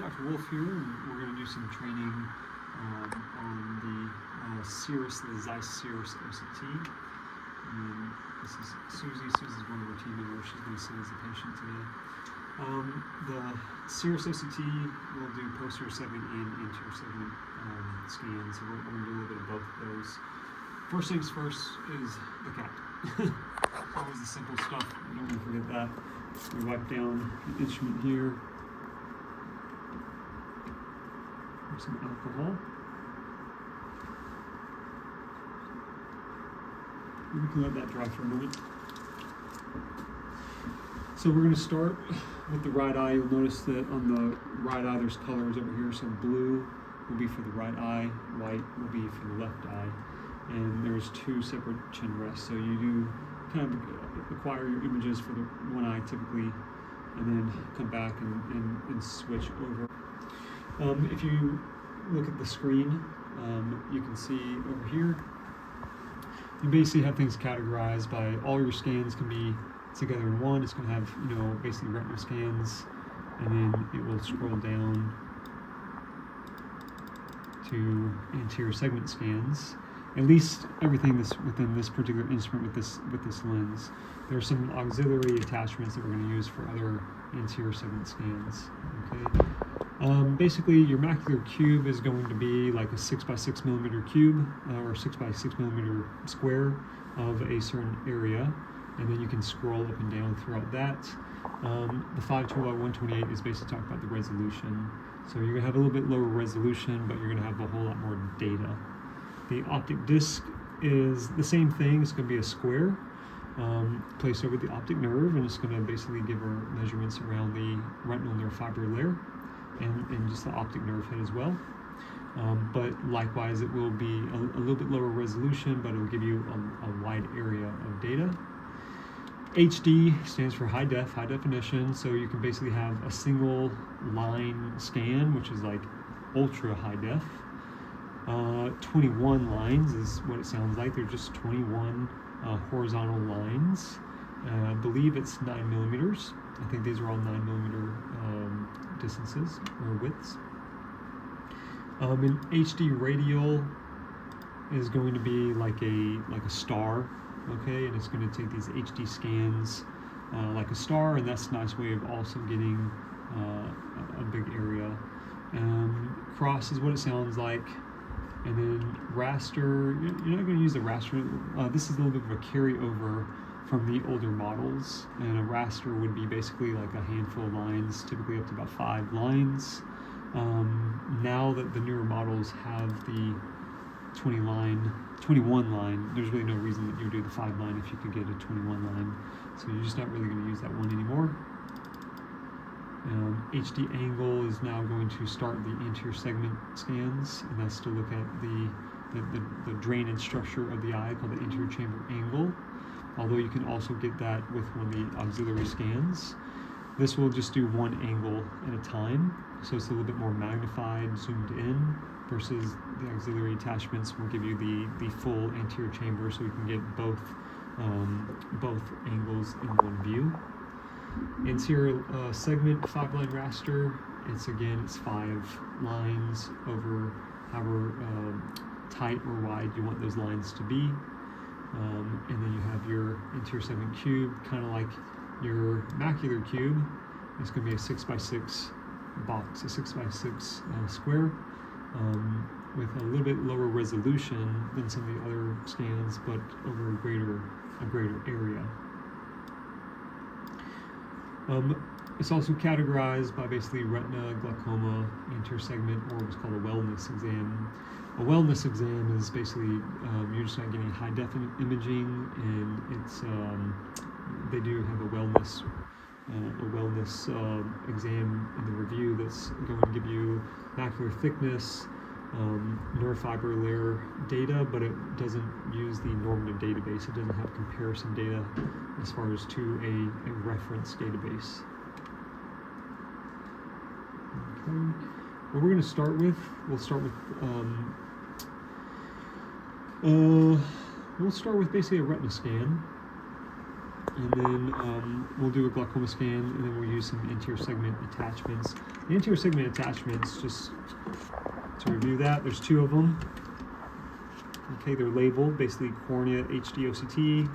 Dr. Wolf here, and we're going to do some training on the Zeiss Cirrus OCT. And this is Susie. Susie's one of our team members. She's going to sit as a patient today. The Cirrus OCT will do posterior segment and anterior segment scans, so we're going to do a little bit of both of those. First things first is the cat. Always the simple stuff. I don't want to forget that. We wipe down the instrument here. Some alcohol. We can let that dry for a moment. So we're going to start with the right eye. You'll notice that on the right eye there's colors over here. So blue will be for the right eye, white will be for the left eye. And there's two separate chin rests. So you do kind of acquire your images for the one eye typically, and then come back and switch over. If you look at the screen, you can see over here, you basically have things categorized by all your scans can be together in one. It's going to have, basically retina scans, and then it will scroll down to anterior segment scans. At least everything that's within this particular instrument with this lens. There are some auxiliary attachments that we're going to use for other anterior segment scans. Okay. Basically, your macular cube is going to be like a 6x6 millimeter cube or 6x6 millimeter square of a certain area, and then you can scroll up and down throughout that. The 512x128 is basically talking about the resolution. So you're going to have a little bit lower resolution, but you're going to have a whole lot more data. The optic disc is the same thing. It's going to be a square placed over the optic nerve, and it's going to basically give our measurements around the retinal nerve fiber layer and just the optic nerve head as well. But likewise, it will be a little bit lower resolution, but it will give you a wide area of data. HD stands for high definition, so you can basically have a single line scan, which is like ultra high def. 21 lines is what it sounds like. They're just 21 horizontal lines. I believe it's 9 millimeters. I think these are all 9 millimeter distances or widths. An HD radial is going to be like a star, okay, and it's going to take these HD scans like a star, and that's a nice way of also getting a big area. Cross is what it sounds like. And then raster, you're not going to use the raster. This is a little bit of a carryover from the older models, and a raster would be basically like a handful of lines, typically up to about 5 lines. Now that the newer models have the 21 line, there's really no reason that you would do the 5 line if you could get a 21 line. So you're just not really going to use that one anymore. HD angle is now going to start the anterior segment scans, and that's to look at the drainage structure of the eye called the anterior chamber angle, although you can also get that with one of the auxiliary scans. This will just do one angle at a time, so it's a little bit more magnified, zoomed in, versus the auxiliary attachments will give you the full anterior chamber, so you can get both angles in one view. Anterior segment 5-line raster, it's 5 lines over however tight or wide you want those lines to be. And then you have your anterior segment cube, kind of like your macular cube. It's going to be a 6x6 box, a 6x6 square, with a little bit lower resolution than some of the other scans, but over a greater area. It's also categorized by basically retina, glaucoma, anterior segment, or what's called a wellness exam. A wellness exam is basically you're just not getting high def imaging, and it's they do have a wellness exam in the review that's going to give you macular thickness, nerve fiber layer data, but it doesn't use the normative database. It doesn't have comparison data as far as to a reference database. Okay. What we're going to start with, we'll start with basically a retina scan. And then we'll do a glaucoma scan, and then we'll use some anterior segment attachments. The anterior segment attachments, just to review that, there's 2 of them. Okay, they're labeled, basically Cornea HD OCT.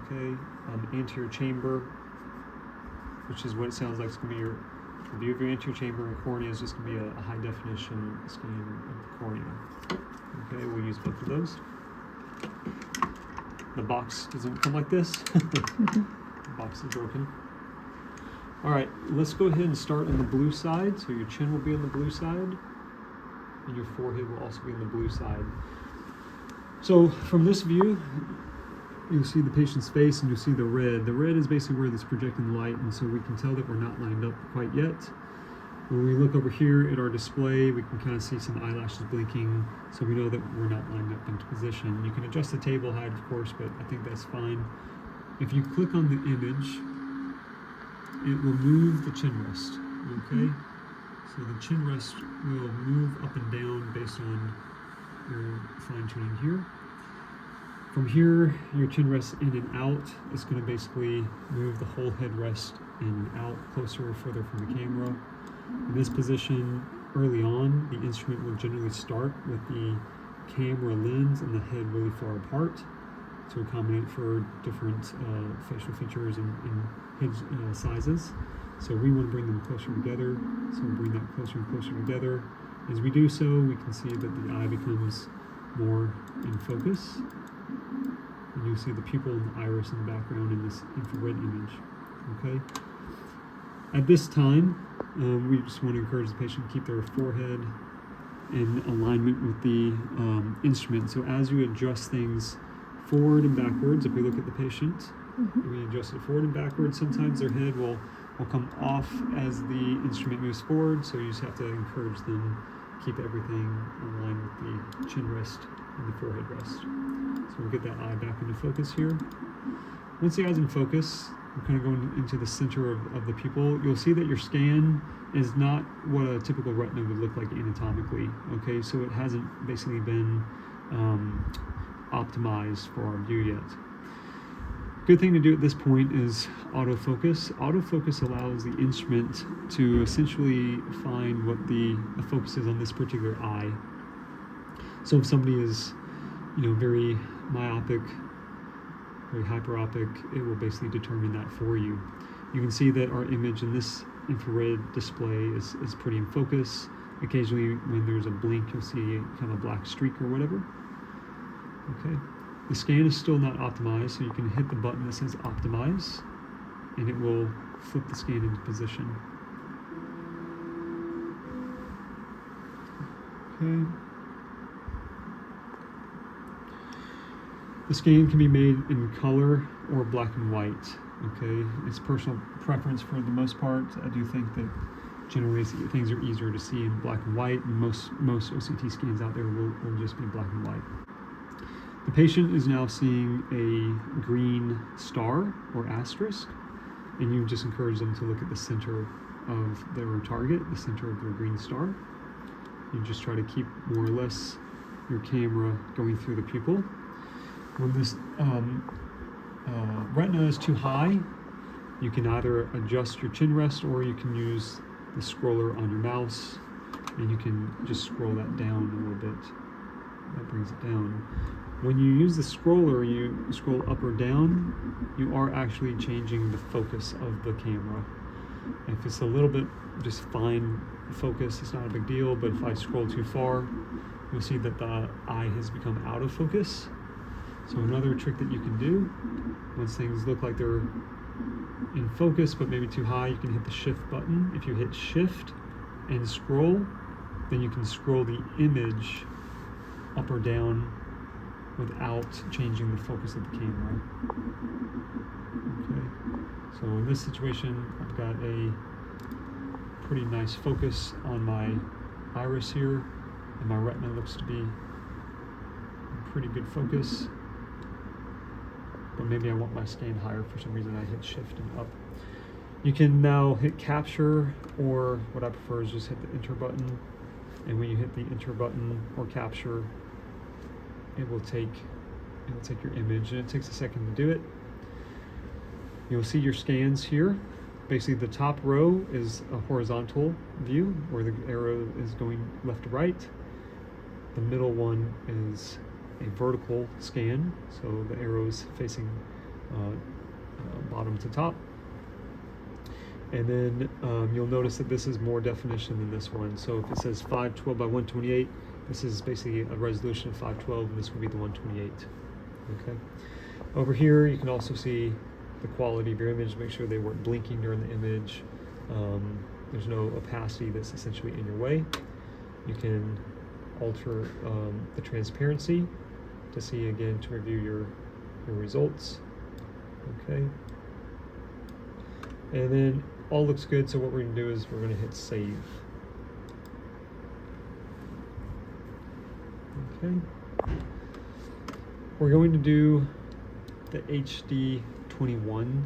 Okay, anterior chamber, which is what it sounds like. It's going to be your view of your anterior chamber, and cornea is just going to be a high definition scan of the cornea. Okay, we'll use both of those. The box doesn't come like this. The box is broken. All right, let's go ahead and start on the blue side. So your chin will be on the blue side, and your forehead will also be on the blue side. So from this view, you'll see the patient's face and you'll see the red. The red is basically where it's projecting the light, and so we can tell that we're not lined up quite yet. When we look over here at our display, we can kind of see some eyelashes blinking, so we know that we're not lined up into position. You can adjust the table height, of course, but I think that's fine. If you click on the image, it will move the chin rest, okay? So the chin rest will move up and down based on your fine-tuning here. From here, your chin rest in and out. It's going to basically move the whole head rest in and out, closer or further from the camera. In this position, early on, the instrument will generally start with the camera lens and the head really far apart to accommodate for different facial features and head sizes. So we want to bring them closer together, so we'll bring that closer and closer together. As we do so, we can see that the eye becomes more in focus. And you see the pupil and the iris in the background in this infrared image. Okay. At this time, we just want to encourage the patient to keep their forehead in alignment with the instrument. So as you adjust things forward and backwards, if we look at the patient, we adjust it forward and backwards. Sometimes their head will come off as the instrument moves forward, so you just have to encourage them to keep everything aligned with the chin rest and the forehead rest. So we'll get that eye back into focus here. Once the eye's in focus, we're kind of going into the center of the pupil. You'll see that your scan is not what a typical retina would look like anatomically. Okay, so it hasn't basically been optimized for our view yet. Good thing to do at this point is autofocus. Autofocus allows the instrument to essentially find what the focus is on this particular eye. So if somebody is, very myopic, very hyperopic, it will basically determine that for you. You can see that our image in this infrared display is pretty in focus. Occasionally when there's a blink, you'll see kind of a black streak or whatever. Okay. The scan is still not optimized, so you can hit the button that says optimize, and it will flip the scan into position. Okay. The scan can be made in color or black and white. Okay, it's personal preference for the most part. I do think that generally things are easier to see in black and white, and most OCT scans out there will just be black and white. The patient is now seeing a green star or asterisk, and you just encourage them to look at the center of their target, the center of their green star. You just try to keep more or less your camera going through the pupil. When this retina is too high, you can either adjust your chin rest or you can use the scroller on your mouse, and you can just scroll that down a little bit. That brings it down. When you use the scroller, you scroll up or down, you are actually changing the focus of the camera. If it's a little bit just fine focus, it's not a big deal, but if I scroll too far, you'll see that the eye has become out of focus. So another trick that you can do, once things look like they're in focus but maybe too high, you can hit the shift button. If you hit shift and scroll, then you can scroll the image up or down without changing the focus of the camera. Okay, so in this situation, I've got a pretty nice focus on my iris here, and my retina looks to be in pretty good focus. But maybe I want my scan higher for some reason. I hit shift and up. You can now hit capture, or what I prefer is just hit the enter button. And when you hit the enter button or capture, it will take It'll take your image, and it takes a second to do it. You'll see your scans here. Basically, the top row is a horizontal view where the arrow is going left to right. The middle one is a vertical scan, so the arrow is facing bottom to top. And then you'll notice that this is more definition than this one. So if it says 512 by 128, this is basically a resolution of 512, and this would be the 128. Okay. Over here, you can also see the quality of your image. Make sure they weren't blinking during the image. There's no opacity that's essentially in your way. You can alter the transparency to see, again, to review your results. Okay. And then all looks good, so what we're going to do is we're going to hit save. Okay. We're going to do the HD21 line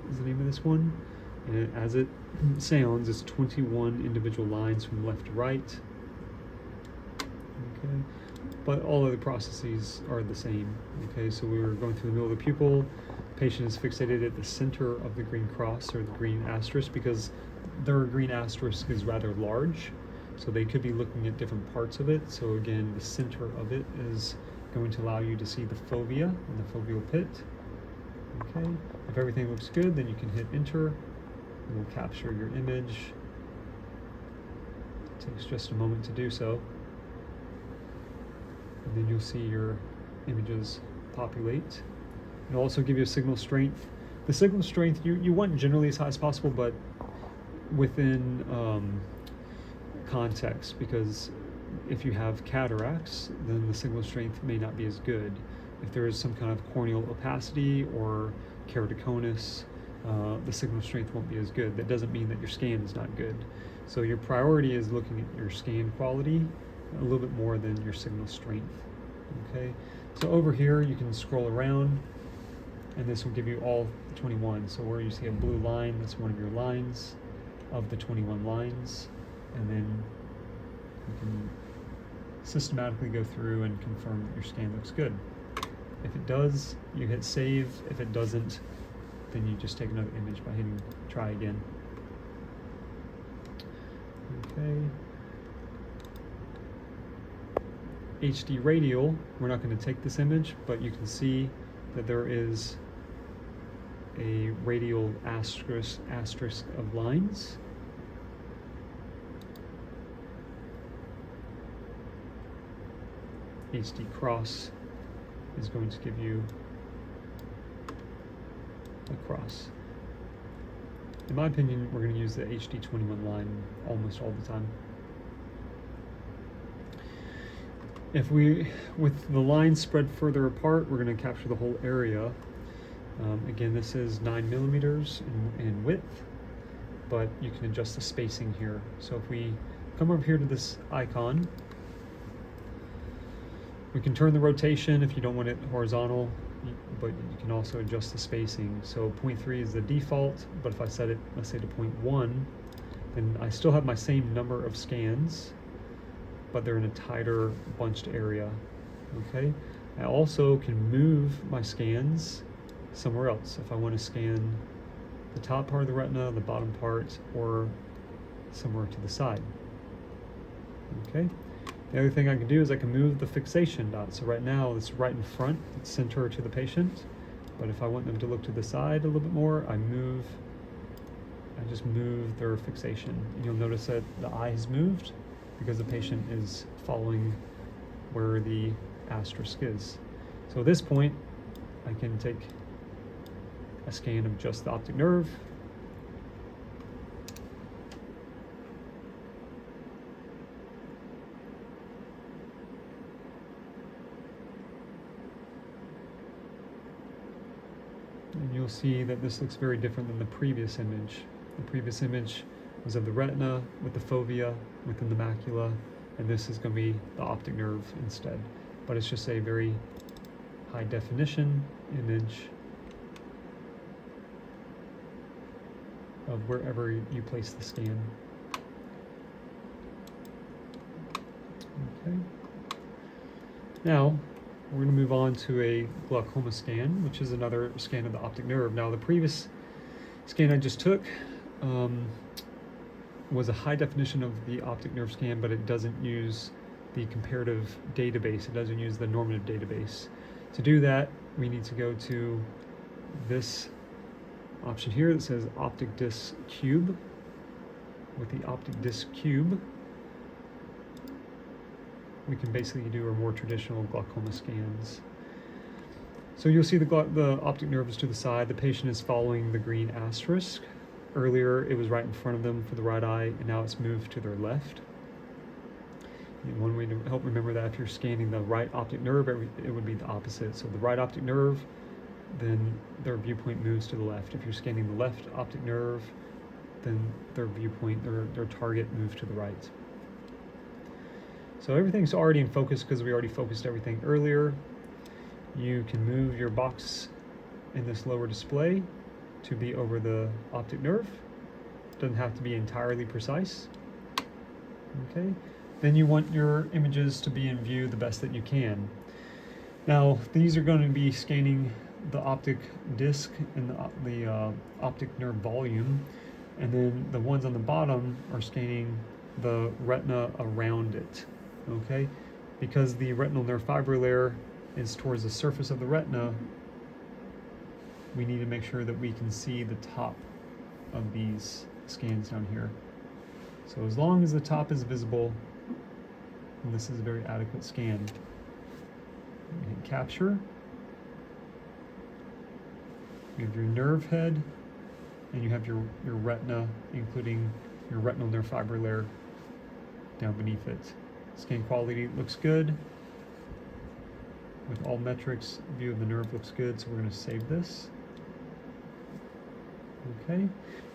is the name of this one. And as it sounds, it's 21 individual lines from left to right. Okay. But all of the processes are the same. Okay, so we were going through the middle of the pupil. Patient is fixated at the center of the green cross or the green asterisk because their green asterisk is rather large. So they could be looking at different parts of it. So again, the center of it is going to allow you to see the fovea and the foveal pit. Okay, if everything looks good, then you can hit enter. And we'll capture your image. It takes just a moment to do so. And then you'll see your images populate. It'll also give you a signal strength. The signal strength you want generally as high as possible, but within context, because if you have cataracts, then the signal strength may not be as good. If there is some kind of corneal opacity or keratoconus, the signal strength won't be as good. That doesn't mean that your scan is not good. So your priority is looking at your scan quality a little bit more than your signal strength. Okay, so over here you can scroll around, and this will give you all 21. So where you see a blue line, that's one of your lines of the 21 lines, and then you can systematically go through and confirm that your scan looks good. If it does, you hit save. If it doesn't, then you just take another image by hitting try again. Okay. HD radial, we're not going to take this image, but you can see that there is a radial asterisk of lines. HD cross is going to give you a cross. In my opinion, we're going to use the HD21 line almost all the time. If we, with the lines spread further apart, we're going to capture the whole area. Again, this is 9 millimeters in width, but you can adjust the spacing here. So if we come over here to this icon, we can turn the rotation if you don't want it horizontal, but you can also adjust the spacing. So 0.3 is the default, but if I set it, let's say to 0.1, then I still have my same number of scans, but they're in a tighter bunched area. Okay, I also can move my scans somewhere else if I want to scan the top part of the retina, the bottom part, or somewhere to the side. Okay, the other thing I can do is I can move the fixation dot. So right now it's right in front, it's center to the patient, but if I want them to look to the side a little bit more, I just move their fixation. And you'll notice that the eye has moved because the patient is following where the asterisk is. So at this point, I can take a scan of just the optic nerve. And you'll see that this looks very different than the previous image. The previous image was of the retina with the fovea within the macula, and this is going to be the optic nerve instead. But it's just a very high definition image of wherever you place the scan. Okay. Now, we're going to move on to a glaucoma scan, which is another scan of the optic nerve. Now, the previous scan I just took was a high definition of the optic nerve scan, but it doesn't use the comparative database. It doesn't use the normative database. To do that, we need to go to this option here that says optic disc cube. With the optic disc cube, we can basically do our more traditional glaucoma scans. So you'll see the optic nerve is to the side. The patient is following the green asterisk. Earlier, it was right in front of them for the right eye, and now it's moved to their left. And one way to help remember that, if you're scanning the right optic nerve, it would be the opposite. So the right optic nerve, then their viewpoint moves to the left. If you're scanning the left optic nerve, then their viewpoint, their target moves to the right. So everything's already in focus because we already focused everything earlier. You can move your box in this lower display to be over the optic nerve. Doesn't have to be entirely precise. Okay. Then you want your images to be in view the best that you can. Now, these are going to be scanning the optic disc and the optic nerve volume, and then the ones on the bottom are scanning the retina around it. Okay, because the retinal nerve fiber layer is towards the surface of the retina, we need to make sure that we can see the top of these scans down here. So as long as the top is visible, and this is a very adequate scan. Hit capture. You have your nerve head, and you have your retina, including your retinal nerve fiber layer down beneath it. Scan quality looks good. With all metrics, view of the nerve looks good, so we're going to save this. Okay.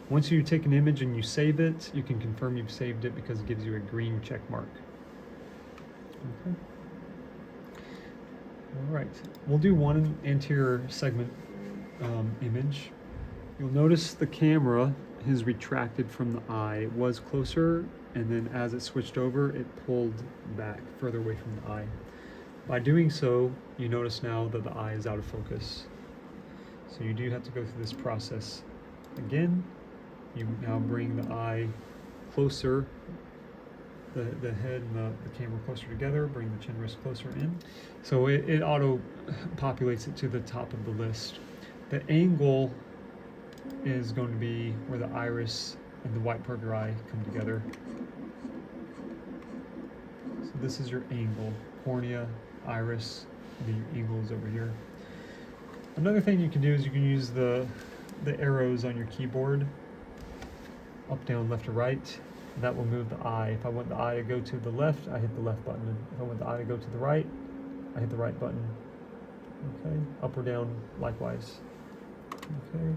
Once you take an image and you save it, you can confirm you've saved it because it gives you a green check mark. Okay. All right. We'll do one anterior segment image. You'll notice the camera is retracted from the eye. It was closer, and then as it switched over, it pulled back further away from the eye. By doing so, you notice now that the eye is out of focus. So you do have to go through this process again. You now bring the eye closer, the head and the camera closer together, bring the chin wrist closer in. So it auto-populates it to the top of the list. The angle is going to be where the iris and the white part of your eye come together. So this is your angle, cornea, iris, the angle is over here. Another thing you can do is you can use the arrows on your keyboard, up, down, left, or right. And that will move the eye. If I want the eye to go to the left, I hit the left button. And if I want the eye to go to the right, I hit the right button. Okay, up or down likewise. Okay,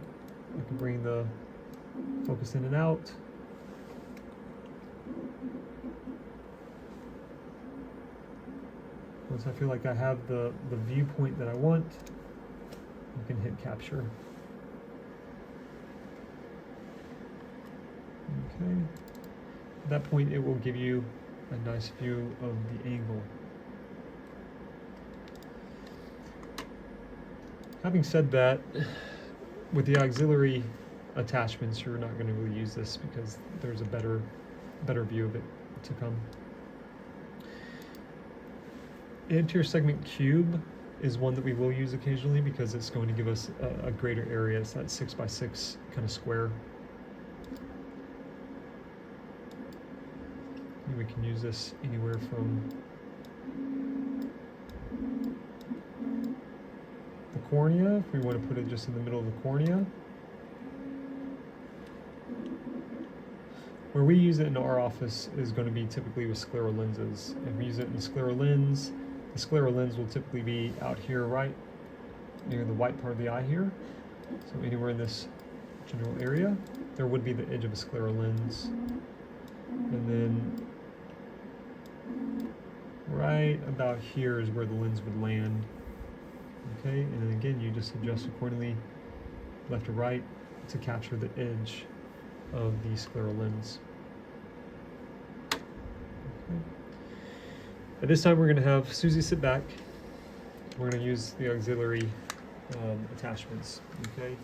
I can bring the focus in and out. Once I feel like I have the viewpoint that I want, you can hit capture. Okay. At that point, it will give you a nice view of the angle. Having said that, with the auxiliary attachments, you're not going to really use this because there's a better view of it to come. Anterior segment cube is one that we will use occasionally because it's going to give us a greater area. It's that 6x6 kind of square. And we can use this anywhere from the cornea, if we want to put it just in the middle of the cornea. Where we use it in our office is going to be typically with scleral lenses. If we use it in the scleral lens, the scleral lens will typically be out here, right near the white part of the eye here. So anywhere in this general area, there would be the edge of a scleral lens. And then right about here is where the lens would land. Okay, and then again, you just adjust accordingly, left or right, to capture the edge of the scleral lens. Okay. At this time, we're going to have Susie sit back we're going to use the auxiliary attachments. Okay,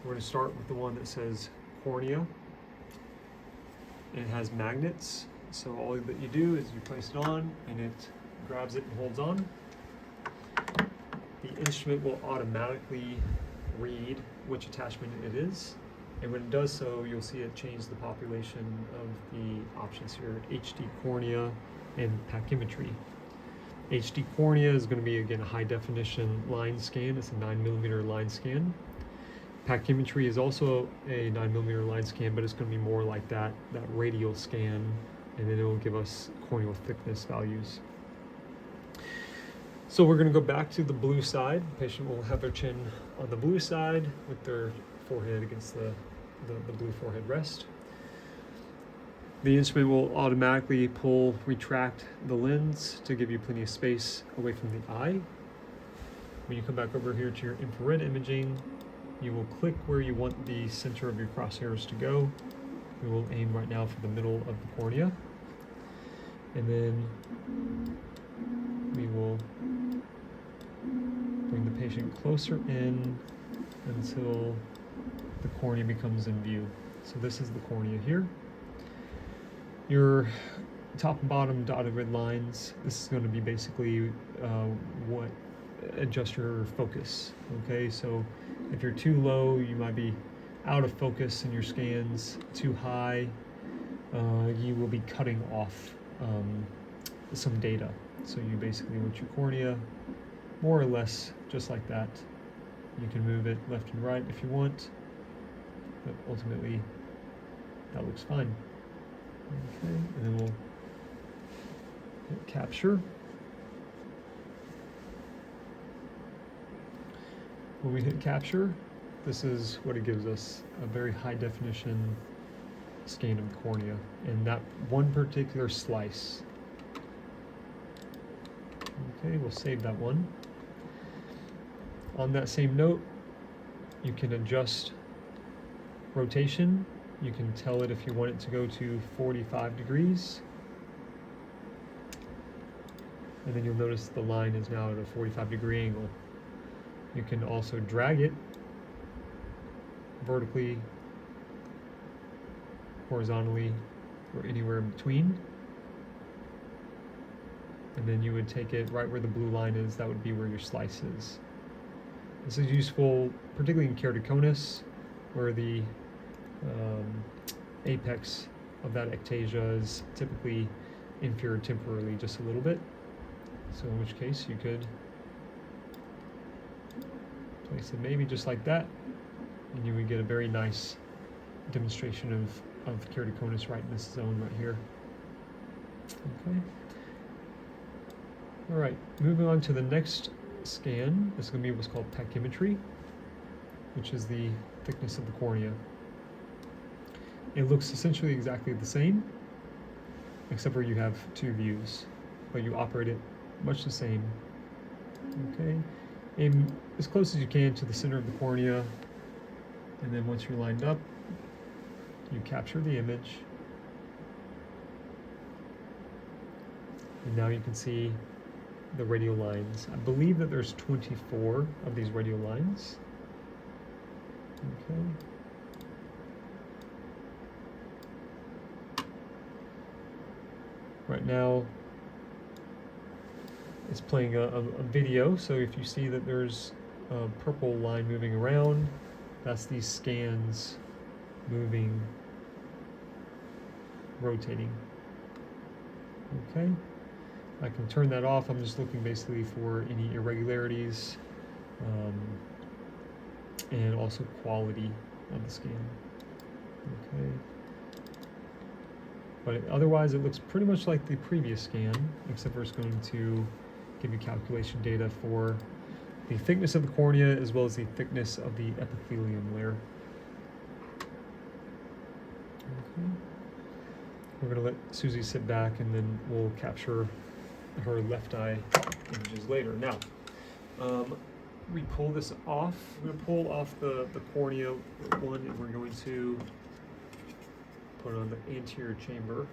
we're going to start with the one that says Cornea. It has magnets, so all that you do is you place it on and it grabs it and holds on. The instrument will automatically read which attachment it is, and when it does so, you'll see it change the population of the options here: HD cornea and pachymetry. HD cornea is going to be, again, a high definition line scan. It's a 9mm line scan. Pachymetry is also a 9mm line scan, but it's going to be more like that radial scan, and then it will give us corneal thickness values. So we're going to go back to the blue side. The patient will have their chin on the blue side with their forehead against the blue forehead rest. The instrument will automatically retract the lens to give you plenty of space away from the eye. When you come back over here to your infrared imaging, you will click where you want the center of your crosshairs to go. We will aim right now for the middle of the cornea. And then we will bring the patient closer in until the cornea becomes in view. So this is the cornea here. Your top and bottom dotted red lines, this is going to be basically what adjust your focus. Okay, so if you're too low, you might be out of focus in your scans. Too high, you will be cutting off some data. So you basically want your cornea more or less just like that. You can move it left and right if you want, but ultimately that looks fine. Okay, and then we'll hit capture. When we hit capture, this is what it gives us: a very high definition scan of the cornea, and that one particular slice. Okay, we'll save that one. On that same note, you can adjust rotation. You can tell it if you want it to go to 45 degrees. And then you'll notice the line is now at a 45-degree angle. You can also drag it vertically, horizontally, or anywhere in between. And then you would take it right where the blue line is. That would be where your slice is. This is useful particularly in keratoconus, where the apex of that ectasia is typically inferior temporally just a little bit. So in which case you could place it maybe just like that, and you would get a very nice demonstration of keratoconus right in this zone right here. Okay. All right, moving on to the next scan. This is going to be what's called pachymetry, which is the thickness of the cornea. It looks essentially exactly the same, except for you have two views, but you operate it much the same. Okay, aim as close as you can to the center of the cornea, and then once you're lined up, you capture the image, and now you can see the radial lines. I believe that there's 24 of these radial lines. Okay. Right now, it's playing a video, so if you see that there's a purple line moving around, that's these scans moving, rotating. Okay, I can turn that off. I'm just looking basically for any irregularities and also quality of the scan. Okay. But otherwise, it looks pretty much like the previous scan, except for it's going to give you calculation data for the thickness of the cornea as well as the thickness of the epithelium layer. Okay. We're going to let Susie sit back, and then we'll capture her left eye images later. Now, we pull this off. We're going to pull off the cornea one, and we're going to put on the anterior chamber.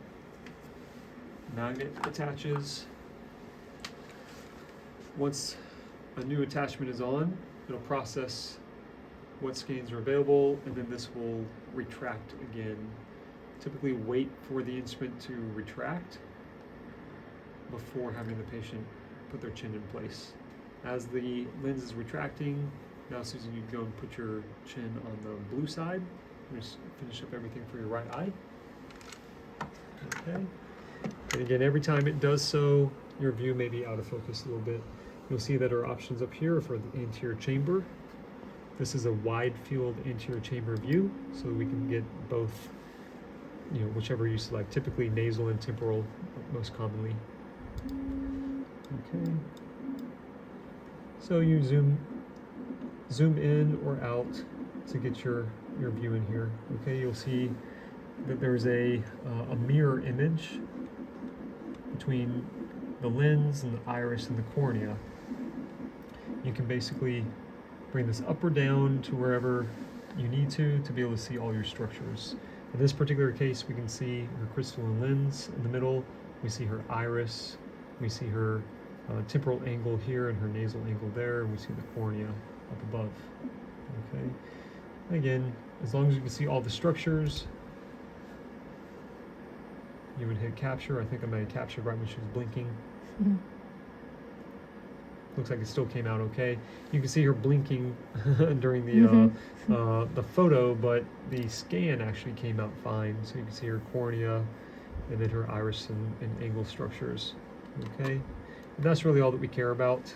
Magnet attaches. Once a new attachment is on, it'll process what scans are available, and then this will retract again. Typically wait for the instrument to retract before having the patient put their chin in place. As the lens is retracting, now Susan, you go and put your chin on the blue side. Just finish up everything for your right eye. Okay. And again, every time it does so, your view may be out of focus a little bit. You'll see that our options up here are for the anterior chamber. This is a wide field anterior chamber view, so we can get both, whichever you select, typically nasal and temporal most commonly. Okay. So you zoom in or out to get your view in here. Okay, you'll see that there's a mirror image between the lens and the iris and the cornea. You can basically bring this up or down to wherever you need to be able to see all your structures. In this particular case, we can see her crystalline lens in the middle. We see her iris. We see her temporal angle here and her nasal angle there, and we see the cornea up above. Okay. Again, as long as you can see all the structures, you would hit capture. I think I might have captured right when she was blinking. Mm-hmm. Looks like it still came out okay. You can see her blinking during the photo, but the scan actually came out fine. So you can see her cornea and then her iris and angle structures. Okay, and that's really all that we care about.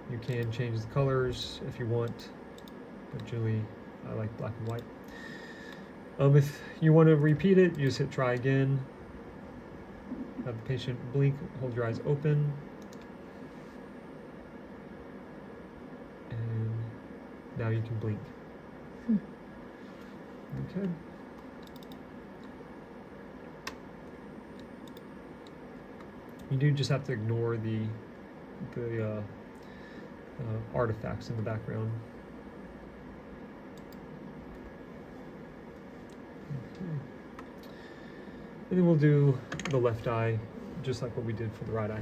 You can change the colors if you want, but generally I like black and white. If you want to repeat it, you just hit try again. Have the patient blink, hold your eyes open. And now you can blink. Okay. You do just have to ignore the artifacts in the background. Okay. And then we'll do the left eye, just like what we did for the right eye.